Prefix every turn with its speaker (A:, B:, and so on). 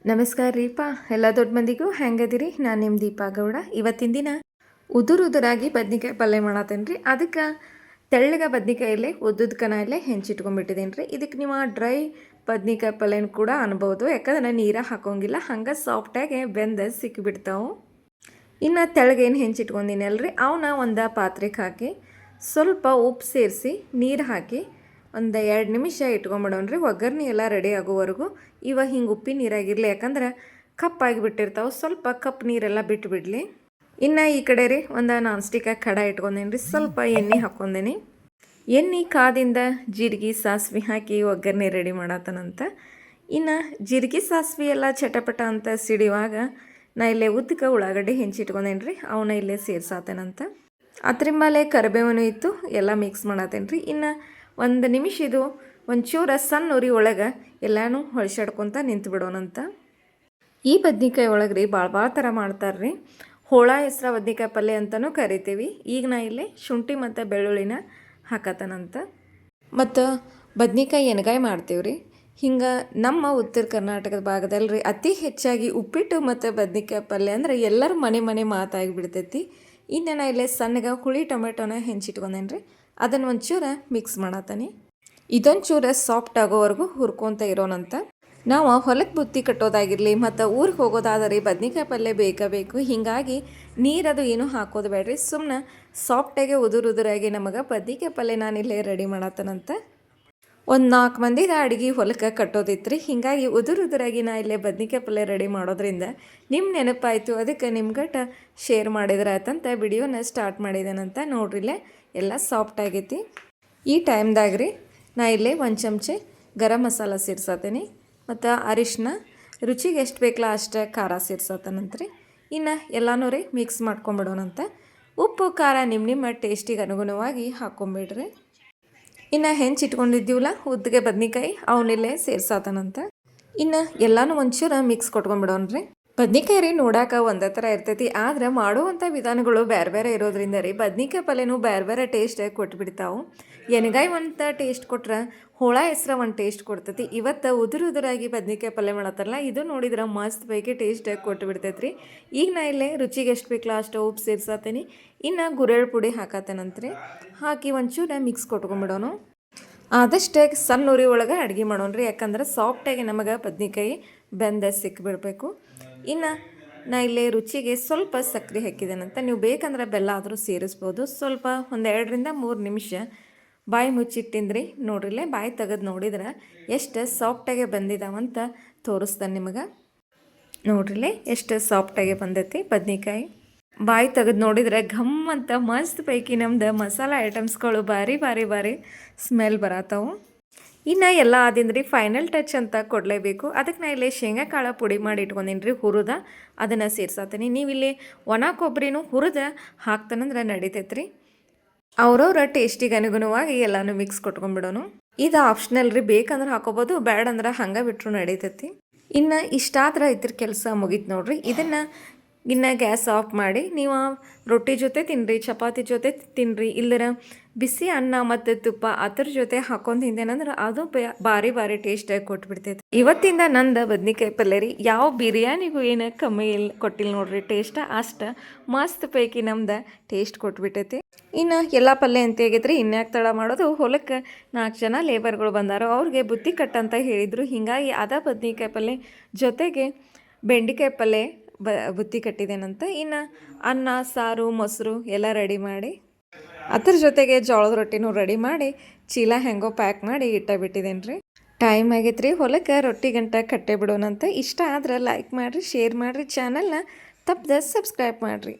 A: ನಮಸ್ಕಾರ ರೀಪಾ ಎಲ್ಲ ದೊಡ್ಡ ಮಂದಿಗೂ ಹೆಂಗದಿರಿ. ನಾನು ನಿಮ್ಮ ದೀಪಾ ಗೌಡ. ಇವತ್ತಿನ ದಿನ ಉದುರಾಗಿ ಬದ್ನಿಕಾಯಿ ಪಲ್ಯ ಮಾಡತ್ತೇನೆ ರೀ. ಅದಕ್ಕೆ ತೆಳ್ಳಗೆ ಬದ್ನಿಕಾಯಲ್ಲೇ ಉದ್ದುದ ಕನಾಯಲ್ಲೇ ಹೆಂಚಿಟ್ಕೊಂಡ್ಬಿಟ್ಟಿದ್ದೀನಿ ರೀ. ಇದಕ್ಕೆ ನೀವು ಡ್ರೈ ಬದ್ನಿಕಾಯಿ ಪಲ್ಯನ ಕೂಡ ಅನ್ಬೋದು, ಯಾಕಂದ್ರೆ ನೀರ ಹಾಕೋಂಗಿಲ್ಲ, ಹಂಗೆ ಸಾಫ್ಟಾಗಿ ಬೆಂದ ಸಿಕ್ಕಿಬಿಡ್ತಾವೆ. ಇನ್ನು ತೆಳ್ಳಗೆ ಏನು ಹೆಂಚಿಟ್ಕೊಂಡಿನಿ ಅಲ್ರಿ, ಅವನ್ನ ಒಂದು ಪಾತ್ರೆಗೆ ಹಾಕಿ ಸ್ವಲ್ಪ ಉಪ್ಪು ಸೇರಿಸಿ ನೀರು ಹಾಕಿ ಒಂದು 2 ನಿಮಿಷ ಇಟ್ಕೊಂಬಿಡೋಣ್ರಿ. ಒಗ್ಗರಣೆ ಎಲ್ಲ ರೆಡಿ ಆಗೋವರೆಗೂ ಹಿಂಗೆ ಉಪ್ಪಿನ ನೀರಾಗಿರಲಿ, ಯಾಕಂದ್ರೆ ಕಪ್ಪಾಗಿ ಬಿಟ್ಟಿರ್ತಾವೆ. ಸ್ವಲ್ಪ ಕಪ್ ನೀರೆಲ್ಲ ಬಿಟ್ಟು ಬಿಡಲಿ. ಇನ್ನು ಈ ಕಡೆ ರೀ ಒಂದು ನಾನ್ ಸ್ಟಿಕ್ಕಾಗಿ ಕಡ ಇಟ್ಕೊಂಡೇನಿ ರೀ. ಸ್ವಲ್ಪ ಎಣ್ಣೆ ಹಾಕ್ಕೊಂಡೇನಿ. ಎಣ್ಣೆ ಕಾದಿಂದ ಜೀರಿಗೆ ಸಾಸಿವೆ ಹಾಕಿ ಒಗ್ಗರಣೆ ರೆಡಿ ಮಾಡತ್ತನಂತ. ಇನ್ನು ಜೀರಿಗೆ ಸಾಸಿವೆ ಎಲ್ಲ ಚಟಪಟ ಅಂತ ಸಿಡಿಯುವಾಗ ನಾ ಇಲ್ಲೇ ಉದ್ದಕ್ಕೆ ಉಳ್ಳಾಗಡ್ಡೆ ಹೆಂಚಿಟ್ಕೊಂಡೇನಿ ರೀ. ಅವನ್ನ ಇಲ್ಲೇ ಸೇರ್ಸಾತೇನಂತ. ಅದ್ರ ಮೇಲೆ ಕರಿಬೇವನು ಇತ್ತು, ಎಲ್ಲ ಮಿಕ್ಸ್ ಮಾಡತ್ತೇನೆ ರೀ. ಇನ್ನು 1 ನಿಮಿಷ ಇದು ಒಂಚೂರು ಸಣ್ಣ ಉರಿ ಒಳಗೆ ಎಲ್ಲನೂ ಹೊಳ್ಸಾಡ್ಕೊತ ನಿಂತು ಬಿಡೋಣಂತ. ಈ ಬದ್ನಿಕಾಯಿ ಒಳಗೆ ರೀ ಭಾಳ ಥರ ಮಾಡ್ತಾರೆ ರೀ. ಹೋಳ ಹೆಸ್ರು ಬದ್ನಿಕಾಯಿ ಪಲ್ಯ ಅಂತಲೂ ಕರಿತೀವಿ. ಈಗ ನಾ ಇಲ್ಲೇ ಶುಂಠಿ ಮತ್ತು ಬೆಳ್ಳುಳ್ಳಿನ ಹಾಕತ್ತನಂತ. ಮತ್ತು ಬದ್ನಿಕಾಯಿ ಎಣ್ಗಾಯಿ ಮಾಡ್ತೀವಿ ರೀ. ಹಿಂಗೆ ನಮ್ಮ ಉತ್ತರ ಕರ್ನಾಟಕದ ಭಾಗದಲ್ಲಿ ರೀ ಅತಿ ಹೆಚ್ಚಾಗಿ ಉಪ್ಪಿಟ್ಟು ಮತ್ತು ಬದ್ನಿಕಾಯಿ ಪಲ್ಯ ಅಂದರೆ ಎಲ್ಲರ ಮನೆ ಮಾತಾಗಿಬಿಡ್ತೈತಿ. ಇನ್ನು ನಾ ಇಲ್ಲೇ ಸಣ್ಣಗೆ ಹುಳಿ ಟೊಮೆಟೊನ ಹೆಂಚಿಟ್ಕೊಂಡೇನಿ ರೀ. ಅದನ್ನು ಒಂಚೂರು ಮಿಕ್ಸ್ ಮಾಡತ್ತಾನೆ. ಇದೊಂಚೂರು ಸಾಫ್ಟ್ ಆಗೋವರೆಗೂ ಹುರ್ಕೊತ ಇರೋಣಂತ. ನಾವು ಹೊಲಕ್ಕೆ ಬುತ್ತಿ ಕಟ್ಟೋದಾಗಿರಲಿ ಮತ್ತು ಊರಿಗೆ ಹೋಗೋದಾದರೆ ಬದ್ನಿಕಾಯಿ ಪಲ್ಯ ಬೇಕು. ಹೀಗಾಗಿ ನೀರದು ಏನೂ ಹಾಕೋದು ಬೇಡ್ರಿ. ಸುಮ್ಮನೆ ಸಾಫ್ಟಾಗಿ ಉದುರಾಗಿ ನಮಗೆ ಬದ್ನಿಕಾಯಿ ಪಲ್ಯ ನಾನಿಲ್ಲೇ ರೆಡಿ ಮಾಡತ್ತನಂತ. ಒಂದು 4 ಮಂದಿದ ಅಡುಗೆ ಹೊಲಕ್ಕೆ ಕಟ್ಟೋದಿತ್ತು ರೀ. ಹೀಗಾಗಿ ಉದುರಾಗಿ ನಾ ಇಲ್ಲೇ ಬದ್ನಿಕಾಯಿ ಪಲ್ಯ ರೆಡಿ ಮಾಡೋದ್ರಿಂದ ನಿಮ್ಮ ನೆನಪಾಯಿತು, ಅದಕ್ಕೆ ನಿಮ್ಗಟ್ಟ ಶೇರ್ ಮಾಡಿದ್ರೆ ಆಯ್ತಂತ ವಿಡಿಯೋನ ಸ್ಟಾರ್ಟ್ ಮಾಡಿದ್ದೇನಂತ. ನೋಡ್ರಿಲ್ಲೇ ಎಲ್ಲ ಸಾಫ್ಟ್ ಆಗೈತಿ. ಈ ಟೈಮ್ದಾಗ ರೀ ನಾ ಇಲ್ಲೇ 1 ಚಮಚೆ ಗರಂ ಮಸಾಲ ಸೇರ್ಸತ್ತೇನೆ ಮತ್ತು ಅರಿಶಿನ ರುಚಿಗೆ ಎಷ್ಟು ಬೇಕಲ್ಲ ಅಷ್ಟು ಖಾರ ಸೇರ್ಸತ್ತನಂತ್ರಿ. ಇನ್ನು ಎಲ್ಲನೂ ರೀ ಮಿಕ್ಸ್ ಮಾಡ್ಕೊಂಬಿಡೋಣಂತ. ಉಪ್ಪು ಖಾರ ನಿಮ್ಮ ಟೇಸ್ಟಿಗೆ ಅನುಗುಣವಾಗಿ ಹಾಕ್ಕೊಂಬಿಡ್ರಿ. ಇನ್ನು ಹೆಂಚಿಟ್ಕೊಂಡಿದ್ದೀವಲ್ಲ ಉದ್ದಿಗೆ ಬದ್ನಿಕಾಯಿ ಅವನಿಲ್ಲೇ ಸೇರ್ಸಾತನಂತ. ಇನ್ನು ಎಲ್ಲನೂ ಒಂಚೂರು ಮಿಕ್ಸ್ ಕೊಟ್ಕೊಂಡ್ಬಿಡೋಣ್ರಿ. ಬದ್ನಿಕಾಯಿ ರೀ ನೋಡಾಕ ಒಂದೇ ಥರ ಇರ್ತೈತಿ, ಆದ್ರೆ ಮಾಡುವಂಥ ವಿಧಾನಗಳು ಬೇರೆ ಇರೋದ್ರಿಂದ ರೀ ಬದ್ನಿಕಾಯಿ ಪಲ್ಯನೂ ಬೇರೆ ಟೇಸ್ಟ್ ಕೊಟ್ಬಿಡ್ತಾವೆ. ಎಣ್ಗಾಯಿ ಒಂದು ಟೇಸ್ಟ್ ಕೊಟ್ರೆ ಹೋಳ ಹೆಸ್ರು ಒಂದು ಟೇಸ್ಟ್ ಕೊಡ್ತೈತಿ. ಇವತ್ತು ಉದುರಾಗಿ ಬದ್ನಿಕಾಯಿ ಪಲ್ಯ ಮಾಡತ್ತಾರಲ್ಲ, ಇದು ನೋಡಿದ್ರೆ ಮಸ್ತ್ ಪೈಕಿ ಟೇಸ್ಟ್ ಕೊಟ್ಟುಬಿಡ್ತೈತೆ ರೀ. ಈಗ ನಾ ಇಲ್ಲೇ ರುಚಿಗೆ ಎಷ್ಟು ಬೇಕಲ್ಲ ಅಷ್ಟು ಉಪ್ಪು ಸೇರ್ಸತ್ತೀನಿ. ಇನ್ನು ಗುರೆಳ್ ಪುಡಿ ಹಾಕತ್ತೇನಂತ್ರಿ. ಹಾಕಿ ಒಂಚೂರು ಮಿಕ್ಸ್ ಕೊಟ್ಕೊಂಬಿಡೋನು. ಆದಷ್ಟೇ ಸಣ್ಣ ಉರಿ ಒಳಗೆ ಅಡುಗೆ ಮಾಡೋಣ್ರಿ, ಯಾಕಂದ್ರೆ ಸಾಫ್ಟಾಗಿ ನಮಗೆ ಬದ್ನಿಕಾಯಿ ಬೆಂದ ಸಿಕ್ಕಿಬಿಡ್ಬೇಕು. ಇನ್ನು ನಾ ಇಲ್ಲೇ ರುಚಿಗೆ ಸ್ವಲ್ಪ ಸಕ್ಕರೆ ಹಾಕಿದ್ದೇನಂತ. ನೀವು ಬೇಕಂದ್ರೆ ಬೆಲ್ಲ ಆದರೂ ಸೇರಿಸ್ಬೋದು. ಸ್ವಲ್ಪ 1-2 3 ನಿಮಿಷ ಬಾಯಿ ಮುಚ್ಚಿಟ್ಟಿಂದ್ರಿ. ನೋಡ್ರಿಲ್ಲೇ ಬಾಯಿ ತೆಗೆದು ನೋಡಿದ್ರೆ ಎಷ್ಟು ಸಾಫ್ಟಾಗಿ ಬಂದಿದ್ದಾವಂತ ತೋರಿಸ್ತಾನೆ ನಿಮಗೆ. ನೋಡ್ರಿಲ್ಲೇ ಎಷ್ಟು ಸಾಫ್ಟಾಗಿ ಬಂದೈತಿ ಬದ್ನಿಕಾಯಿ. ಬಾಯಿ ತೆಗೆದು ನೋಡಿದರೆ ಘಮ್ ಅಂತ ಮಸ್ತ್ ಪೈಕಿ ನಮ್ದು ಮಸಾಲ ಐಟಮ್ಸ್ಗಳು ಭಾರಿ ಸ್ಮೆಲ್ ಬರತ್ತವು. ಇನ್ನು ಎಲ್ಲ ಆದಿಂದ್ರಿ ಫೈನಲ್ ಟಚ್ ಅಂತ ಕೊಡಲೇಬೇಕು. ಅದಕ್ಕೆ ನಾ ಇಲ್ಲಿ ಶೇಂಗಾ ಕಾಳು ಪುಡಿ ಮಾಡಿ ಇಟ್ಕೊಂಡೀನಿ ರೀ, ಹುರಿದ ಅದನ್ನು ಸೇರ್ಸತ್ತೀನಿ. ನೀವು ಇಲ್ಲಿ ಒಣ ಕೊಬ್ಬರಿನೂ ಹುರಿದ ಹಾಕ್ತಾನಂದ್ರೆ ನಡಿತೈತೆ ರೀ. ಅವ್ರವ್ರ ಟೇಸ್ಟಿಗೆ ಅನುಗುಣವಾಗಿ ಎಲ್ಲನೂ ಮಿಕ್ಸ್ ಕೊಟ್ಕೊಂಡ್ಬಿಡೋನು. ಇದು ಆಪ್ಷನಲ್ ರೀ, ಬೇಕಂದ್ರೆ ಹಾಕೋಬೋದು, ಬ್ಯಾಡ್ ಅಂದ್ರೆ ಹಂಗೆ ಬಿಟ್ಟರು ನಡೀತೈತಿ. ಇನ್ನು ಇಷ್ಟಾದ್ರೆ ಇದ್ರ ಕೆಲಸ ಮುಗೀತು ನೋಡ್ರಿ. ಇನ್ನು ಗ್ಯಾಸ್ ಆಫ್ ಮಾಡಿ ನೀವು ರೊಟ್ಟಿ ಜೊತೆ ತಿನ್ನಿರಿ, ಚಪಾತಿ ಜೊತೆ ತಿನ್ನಿರಿ, ಇಲ್ಲರ ಬಿಸಿ ಅನ್ನ ಮತ್ತು ತುಪ್ಪ ಅದ್ರ ಜೊತೆ ಹಾಕೊಂಡು ತಿಂದೇನಂದ್ರೆ ಅದು ಭಾರಿ ಟೇಸ್ಟಾಗಿ ಕೊಟ್ಬಿಡ್ತೈತೆ. ಇವತ್ತಿಂದ ನಂದು ಬದ್ನಿಕಾಯಿ ಪಲ್ಯ ರೀ. ಯಾವ ಬಿರಿಯಾನಿಗೂ ಏನು ಕಮ್ಮಿ ಕೊಟ್ಟಿಲ್ಲ ನೋಡ್ರಿ. ಟೇಸ್ಟ್ ಅಷ್ಟು ಮಸ್ತ್ ಪೈಕಿ ನಮ್ದು ಟೇಸ್ಟ್ ಕೊಟ್ಬಿಟ್ಟೈತಿ. ಇನ್ನು ಎಲ್ಲ ಪಲ್ಯ ಅಂತ ಆಗೈತ್ರಿ. ಇನ್ಯಾಕೆ ತಡ ಮಾಡೋದು, ಹೊಲಕ್ಕೆ 4 ಜನ ಲೇಬರ್ಗಳು ಬಂದಾರೋ, ಅವ್ರಿಗೆ ಬುತ್ತಿ ಕಟ್ಟಂತ ಹೇಳಿದರು. ಹೀಗಾಗಿ ಅದ ಬದ್ನಿಕಾಯಿ ಪಲ್ಯ ಜೊತೆಗೆ ಬೆಂಡೆಕಾಯಿ ಪಲ್ಯ ಬುತ್ತಿ ಕಟ್ಟಿದ್ದೇನಂತ. ಇನ್ನು ಅನ್ನ ಸಾರು ಮೊಸರು ಎಲ್ಲ ರೆಡಿ ಮಾಡಿ ಅದ್ರ ಜೊತೆಗೆ ಜೋಳದ ರೊಟ್ಟಿನೂ ರೆಡಿ ಮಾಡಿ ಚೀಲ ಹೆಂಗೋ ಪ್ಯಾಕ್ ಮಾಡಿ ಬಿಟ್ಟಿದ್ದೇನೆ ರೀ. ಟೈಮ್ ಆಗೈತೆ ರೀ ಹೊಲಕ್ಕೆ ರೊಟ್ಟಿ ಗಂಟ ಕಟ್ಟೆ ಬಿಡೋಣಂತ. ಇಷ್ಟ ಆದ್ರೆ ಲೈಕ್ ಮಾಡಿರಿ, ಶೇರ್ ಮಾಡಿರಿ, ಚಾನಲ್ನ ತಪ್ಪದೆ ಸಬ್ಸ್ಕ್ರೈಬ್ ಮಾಡಿರಿ.